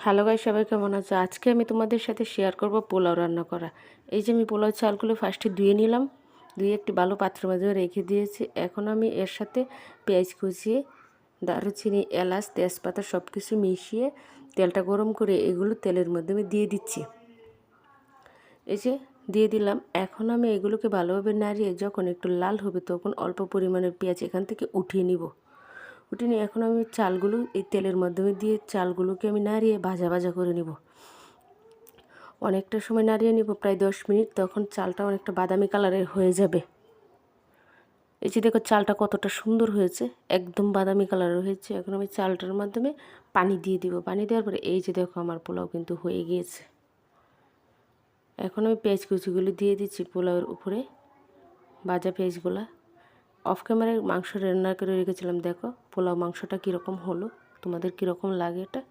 Hello guys, সবাই কেমন আছো? আজকে আমি তোমাদের সাথে শেয়ার করব পোলাও রান্না করা। এই যে আমি পোলাও চালগুলো ফার্স্টে ধুয়ে নিলাম, ধুয়ে একটি ভালো পাত্রের মধ্যে রেখে দিয়েছি। এখন আমি এর সাথে পেঁয়াজ কুচিয়ে, দারুচিনি, এলাচ, তেজপাতা সব কিছু মিশিয়ে তেলটা গরম করে এগুলো তেলের মধ্যে আমি দিয়ে দিচ্ছি। এই যে দিয়ে দিলাম। এখন আমি এগুলোকে ভালোভাবে নাড়িয়ে যখন একটু লাল হবে তখন অল্প পরিমাণের পেঁয়াজ এখান থেকে উঠিয়ে নিব। উঠিয়ে নিয়ে এখন আমি চালগুলো এই তেলের মাধ্যমে দিয়ে চালগুলোকে আমি নাড়িয়ে ভাজা ভাজা করে নিব। অনেকটা সময় নাড়িয়ে নিব, প্রায় 10 মিনিট। তখন চালটা অনেকটা বাদামি কালারের হয়ে যাবে। এই যে দেখো চালটা কতটা সুন্দর হয়েছে, একদম বাদামি কালারের হয়েছে। এখন আমি চালটার মাধ্যমে পানি দিয়ে দিব। পানি দেওয়ার পরে এই যে দেখো আমার পোলাও কিন্তু হয়ে গিয়েছে। এখন আমি পেঁয়াজ কুচিগুলো দিয়ে দিচ্ছি পোলাওয়ের উপরে, ভাজা পেঁয়াজগুলা। অফ ক্যামেরায় মাংস রান্না করে রেখেছিলাম। দেখো পোলাও মাংসটা কীরকম হলো, তোমাদের কীরকম লাগে এটা।